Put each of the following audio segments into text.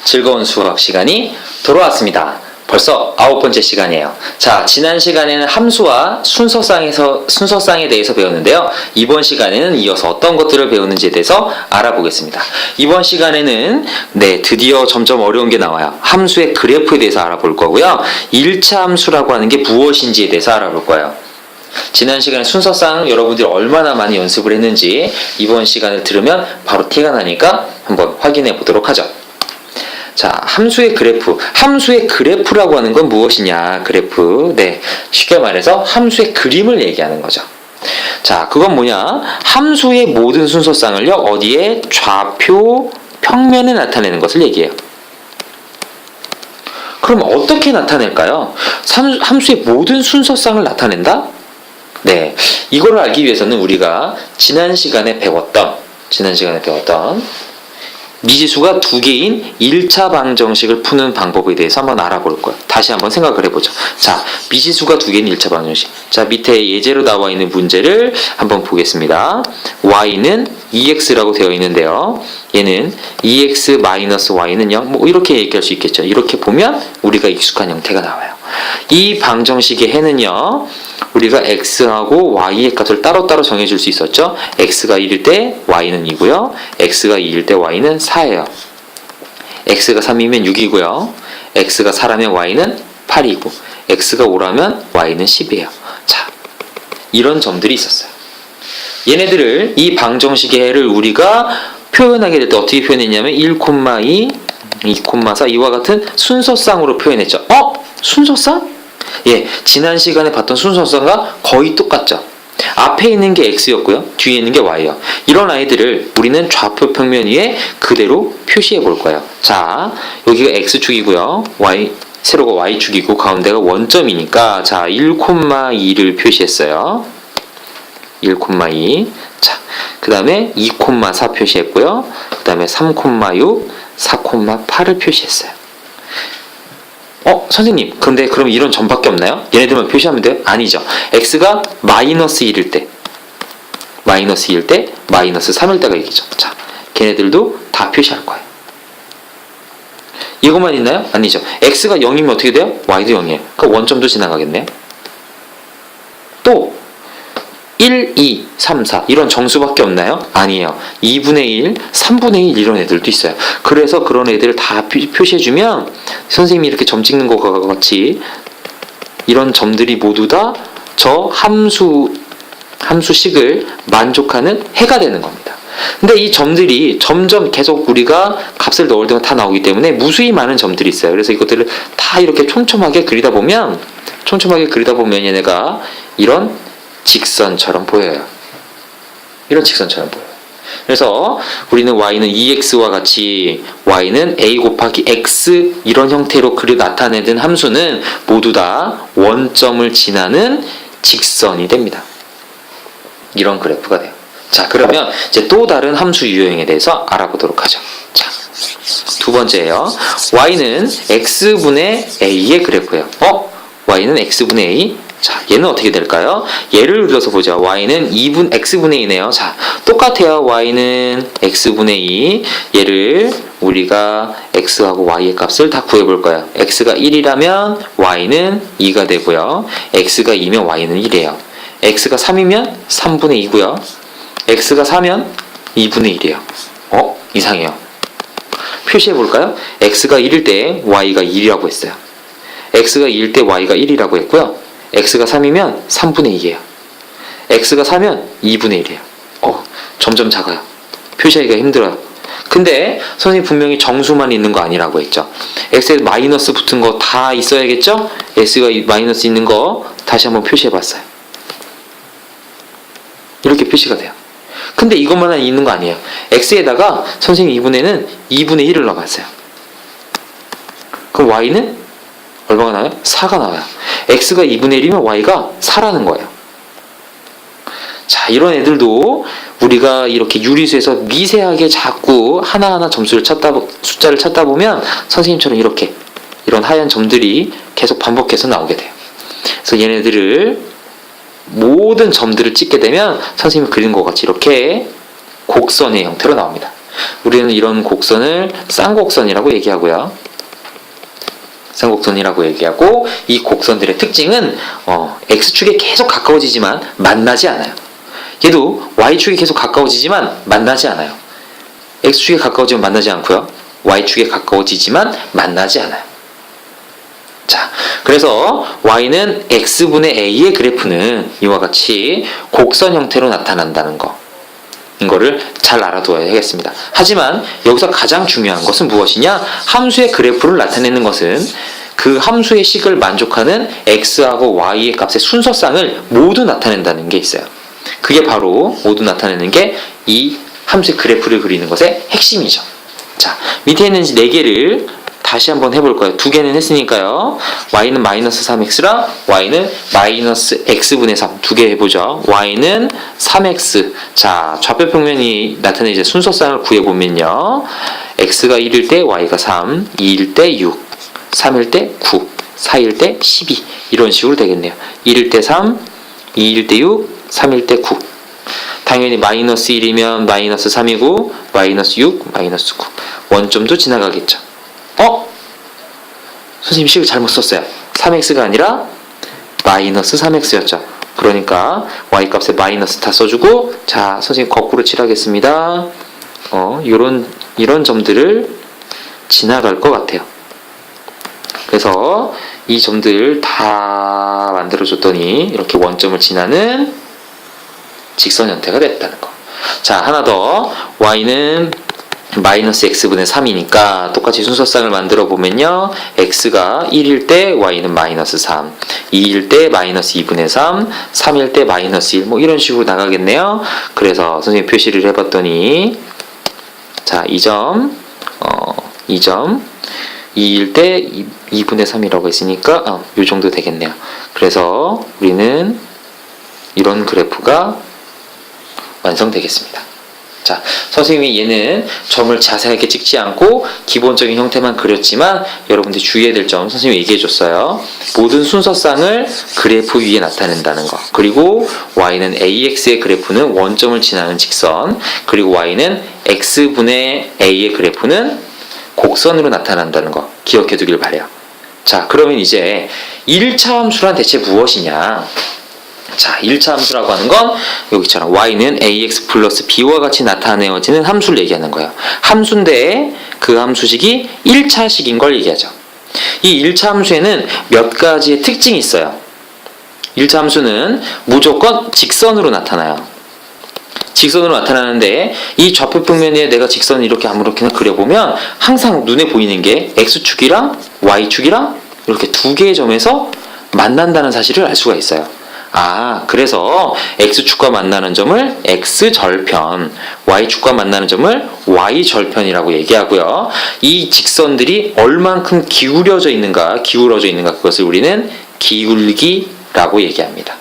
즐거운 수학 시간이 돌아왔습니다. 벌써 9번째 시간이에요. 자, 지난 시간에는 함수와 순서쌍에 대해서 배웠는데요. 이번 시간에는 이어서 어떤 것들을 배우는지에 대해서 알아보겠습니다. 이번 시간에는 드디어 점점 어려운 게 나와요. 함수의 그래프에 대해서 알아볼 거고요. 1차 함수라고 하는 게 무엇인지에 대해서 알아볼 거예요. 지난 시간에 순서쌍 여러분들이 얼마나 많이 연습을 했는지 이번 시간을 들으면 바로 티가 나니까 한번 확인해 보도록 하죠. 자, 함수의 그래프. 함수의 그래프라고 하는 건 무엇이냐? 그래프. 쉽게 말해서 함수의 그림을 얘기하는 거죠. 자, 그건 뭐냐? 함수의 모든 순서쌍을요, 어디에? 좌표 평면에 나타내는 것을 얘기해요. 그럼 어떻게 나타낼까요? 함수의 모든 순서쌍을 나타낸다? 이거를 알기 위해서는 우리가 지난 시간에 배웠던 미지수가 두 개인 1차 방정식을 푸는 방법에 대해서 한번 알아볼 거예요. 다시 한번 생각을 해보죠. 자, 미지수가 두 개인 1차 방정식. 자, 밑에 예제로 나와 있는 문제를 한번 보겠습니다. y는 2x라고 되어 있는데요. 얘는 2x-y는 0. 뭐 이렇게 얘기할 수 있겠죠. 이렇게 보면 우리가 익숙한 형태가 나와요. 이 방정식의 해는요, 우리가 x하고 y의 값을 따로따로 정해줄 수 있었죠. x가 1일 때 y는 2고요. x가 2일 때 y는 4예요. x가 3이면 6이고요. x가 4라면 y는 8이고 x가 5라면 y는 10이에요. 자, 이런 점들이 있었어요. 얘네들을, 이 방정식의 해를 우리가 표현하게 될 때 어떻게 표현했냐면 1,2, 2,4 이와 같은 순서쌍으로 표현했죠. 순서쌍? 지난 시간에 봤던 순서쌍과 거의 똑같죠. 앞에 있는 게 x였고요. 뒤에 있는 게 y예요. 이런 아이들을 우리는 좌표 평면 위에 그대로 표시해 볼 거예요. 자, 여기가 x축이고요. 세로가 y축이고 가운데가 원점이니까 자, 1,2를 표시했어요. 1,2. 자, 그 다음에 2,4 표시했고요. 그 다음에 3,6, 4,8을 표시했어요. 선생님, 근데 그럼 이런 점밖에 없나요? 얘네들만 표시하면 돼요? 아니죠. x가 -1일 때, -1일 때, -3일 때가 얘기죠. 자, 걔네들도 다 표시할 거예요. 이것만 있나요? 아니죠. x가 0이면 어떻게 돼요? y도 0이에요. 그럼 원점도 지나가겠네요. 또 1, 2, 3, 4 이런 정수밖에 없나요? 아니에요. 2분의 1, 3분의 1 이런 애들도 있어요. 그래서 그런 애들을 다 표시해주면 선생님이 이렇게 점 찍는 것과 같이 이런 점들이 모두 다 저 함수식을 만족하는 해가 되는 겁니다. 근데 이 점들이 점점 계속 우리가 값을 넣을 때마다 다 나오기 때문에 무수히 많은 점들이 있어요. 그래서 이것들을 다 이렇게 촘촘하게 그리다 보면 얘네가 이런 직선처럼 보여요. 이런 직선처럼 보여요. 그래서 우리는 y는 2x와 같이 y는 a 곱하기 x 이런 형태로 나타내는 함수는 모두 다 원점을 지나는 직선이 됩니다. 이런 그래프가 돼요. 자, 그러면 이제 또 다른 함수 유형에 대해서 알아보도록 하죠. 자, 두 번째예요. y는 x분의 a의 그래프예요. y는 x분의 a. 자, 얘는 어떻게 될까요? 예를 들어서 보자. y는 x분의 2네요. 자, 똑같아요. y는 x분의 2. 얘를 우리가 x하고 y의 값을 다 구해볼 거예요. x가 1이라면 y는 2가 되고요. x가 2면 y는 1이에요. x가 3이면 3분의 2고요. x가 4면 2분의 1이에요. 이상해요. 표시해볼까요? x가 1일 때 y가 1이라고 했어요. x가 2일 때 y가 1이라고 했고요. x가 3이면 3분의 2예요. x가 4면 2분의 1이에요. 점점 작아요. 표시하기가 힘들어요. 근데 선생님 분명히 정수만 있는 거 아니라고 했죠. x에 마이너스 붙은 거 다 있어야겠죠? x가 마이너스 있는 거 다시 한번 표시해봤어요. 이렇게 표시가 돼요. 근데 이것만 있는 거 아니에요. x에다가 선생님 이번에는 2분의 1을 넣어봤어요. 그럼 y는 얼마가 나와요? 4가 나와요. x가 2분의 1이면 y가 4라는 거예요. 자, 이런 애들도 우리가 이렇게 유리수에서 미세하게 자꾸 하나하나 숫자를 찾다 보면 선생님처럼 이런 하얀 점들이 계속 반복해서 나오게 돼요. 그래서 얘네들을 모든 점들을 찍게 되면 선생님이 그린 것 같이 이렇게 곡선의 형태로 나옵니다. 우리는 이런 곡선을 쌍곡선이라고 얘기하고요. 쌍곡선이라고 얘기하고, 이 곡선들의 특징은 X축에 계속 가까워지지만 만나지 않아요. 얘도 Y축에 계속 가까워지지만 만나지 않아요. X축에 가까워지면 만나지 않고요. Y축에 가까워지지만 만나지 않아요. 자, 그래서 Y는 X분의 A의 그래프는 이와 같이 곡선 형태로 나타난다는 거. 이거를 잘 알아두어야겠습니다. 하지만 여기서 가장 중요한 것은 무엇이냐? 함수의 그래프를 나타내는 것은 그 함수의 식을 만족하는 X하고 Y의 값의 순서쌍을 모두 나타낸다는 게 있어요. 그게 바로 모두 나타내는 게 이 함수의 그래프를 그리는 것의 핵심이죠. 자, 밑에 있는 4개를 다시 한번 해볼 거예요. 2개는 했으니까요. Y는 마이너스 3X랑 Y는 마이너스 X분의 3. 2개 해보죠. Y는 3X. 자, 좌표 평면이 나타내는 이제 순서쌍을 구해보면요. X가 1일 때 Y가 3, 2일 때 6, 3일 때 9, 4일 때 12. 이런 식으로 되겠네요. 1일 때 3, 2일 때 6, 3일 때 9. 당연히 마이너스 1이면 마이너스 3이고 마이너스 6, 마이너스 9. 원점도 지나가겠죠. 선생님 식을 잘못 썼어요. 3x가 아니라 마이너스 3x였죠. 그러니까 y값에 마이너스 다 써주고, 자, 선생님 거꾸로 칠하겠습니다. 이런 점들을 지나갈 것 같아요. 그래서 이 점들 다 만들어줬더니 이렇게 원점을 지나는 직선 형태가 됐다는 거. 자, 하나 더. y는 마이너스 x분의 3이니까 똑같이 순서쌍을 만들어 보면요. x가 1일 때 y는 마이너스 3, 2일 때 마이너스 2분의 3, 3일 때 마이너스 1, 뭐 이런 식으로 나가겠네요. 그래서 선생님 표시를 해봤더니, 자, 이 점, 2일 때 2분의 3이라고 했으니까 이 정도 되겠네요. 그래서 우리는 이런 그래프가 완성되겠습니다. 자, 선생님이 얘는 점을 자세하게 찍지 않고 기본적인 형태만 그렸지만 여러분들이 주의해야 될 점 선생님이 얘기해 줬어요. 모든 순서쌍을 그래프 위에 나타낸다는 거. 그리고 y는 ax의 그래프는 원점을 지나는 직선. 그리고 y는 x분의 a의 그래프는 곡선으로 나타난다는 거. 기억해 두길 바래요. 자, 그러면 이제 1차 함수란 대체 무엇이냐? 자, 1차 함수라고 하는 건 여기처럼 y는 ax 플러스 b와 같이 나타내어지는 함수를 얘기하는 거예요. 함수인데 그 함수식이 1차식인 걸 얘기하죠. 이 1차 함수에는 몇 가지의 특징이 있어요. 1차 함수는 무조건 직선으로 나타나요. 직선으로 나타나는데 이 좌표 평면에 내가 직선을 이렇게 아무렇게나 그려보면 항상 눈에 보이는 게 x축이랑 y축이랑 이렇게 두 개의 점에서 만난다는 사실을 알 수가 있어요. 그래서 x축과 만나는 점을 x절편, y축과 만나는 점을 y절편이라고 얘기하고요. 이 직선들이 얼만큼 기울어져 있는가 그것을 우리는 기울기라고 얘기합니다.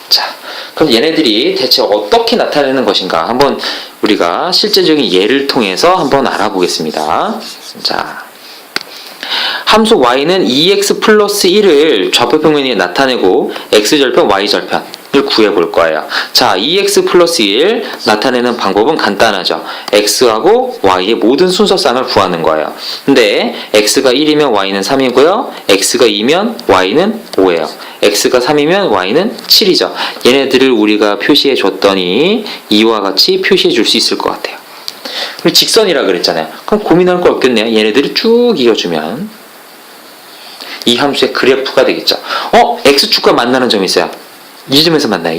자, 그럼 얘네들이 대체 어떻게 나타내는 것인가 한번 우리가 실제적인 예를 통해서 한번 알아보겠습니다. 자, 함수 y는 2x 플러스 1을 좌표 평면에 나타내고 x절편, y절편을 구해볼 거예요. 자, 2x 플러스 1 나타내는 방법은 간단하죠. x하고 y의 모든 순서쌍을 구하는 거예요. 근데 x가 1이면 y는 3이고요. x가 2면 y는 5예요. x가 3이면 y는 7이죠. 얘네들을 우리가 표시해 줬더니 이와 같이 표시해 줄 수 있을 것 같아요. 그리고 직선이라 그랬잖아요. 그럼 고민할 거 없겠네요. 얘네들을 쭉 이어주면 이 함수의 그래프가 되겠죠. x축과 만나는 점이 있어요. 이 점에서 만나요.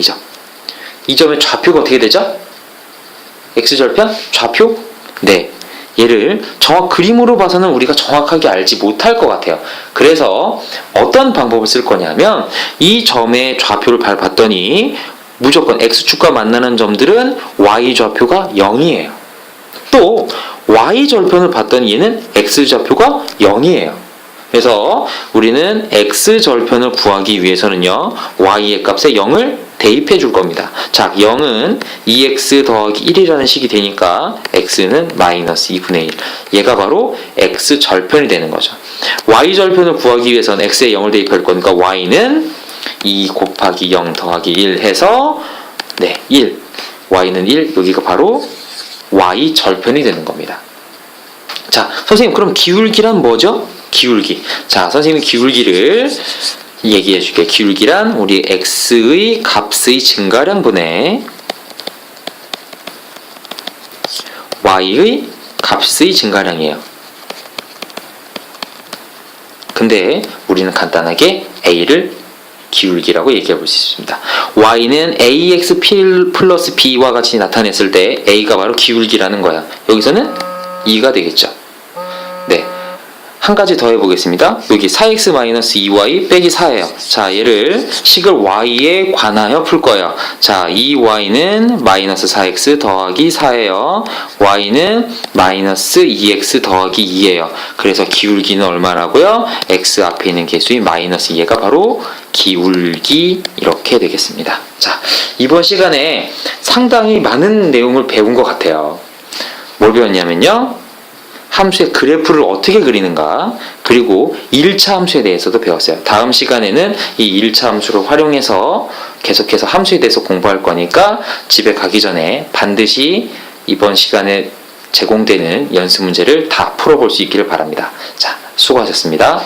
이 점의 좌표가 어떻게 되죠? x절편? 좌표? 네. 얘를 그림으로 봐서는 우리가 정확하게 알지 못할 것 같아요. 그래서 어떤 방법을 쓸 거냐면 이 점의 좌표를 봤더니 무조건 x축과 만나는 점들은 y좌표가 0이에요. 또 y절편을 봤더니 얘는 x좌표가 0이에요. 그래서 우리는 x절편을 구하기 위해서는요, y의 값에 0을 대입해 줄 겁니다. 자, 0은 2x 더하기 1이라는 식이 되니까 x는 마이너스 2분의 1. 얘가 바로 x절편이 되는 거죠. y절편을 구하기 위해서는 x에 0을 대입할 거니까 y는 2 곱하기 0 더하기 1 해서 1. y는 1. 여기가 바로 y 절편이 되는 겁니다. 자, 선생님 그럼 기울기란 뭐죠? 기울기. 자, 선생님이 기울기를 얘기해 줄게요. 기울기란 우리 x의 값의 증가량분의 y의 값의 증가량이에요. 근데 우리는 간단하게 a를 기울기라고 얘기해 볼 수 있습니다. y는 ax 플러스 b와 같이 나타냈을 때 a가 바로 기울기라는 거야. 여기서는 2가 되겠죠. 네. 한 가지 더 해보겠습니다. 여기 4x-2y 빼기 4예요. 자, 얘를 식을 y에 관하여 풀 거예요. 자, 이 y는 마이너스 4x 더하기 4예요. y는 마이너스 2x 더하기 2예요. 그래서 기울기는 얼마라고요? x 앞에 있는 개수인 마이너스 2가 바로 기울기 이렇게 되겠습니다. 자, 이번 시간에 상당히 많은 내용을 배운 것 같아요. 뭘 배웠냐면요. 함수의 그래프를 어떻게 그리는가, 그리고 1차 함수에 대해서도 배웠어요. 다음 시간에는 이 1차 함수를 활용해서 계속해서 함수에 대해서 공부할 거니까 집에 가기 전에 반드시 이번 시간에 제공되는 연습 문제를 다 풀어볼 수 있기를 바랍니다. 자, 수고하셨습니다.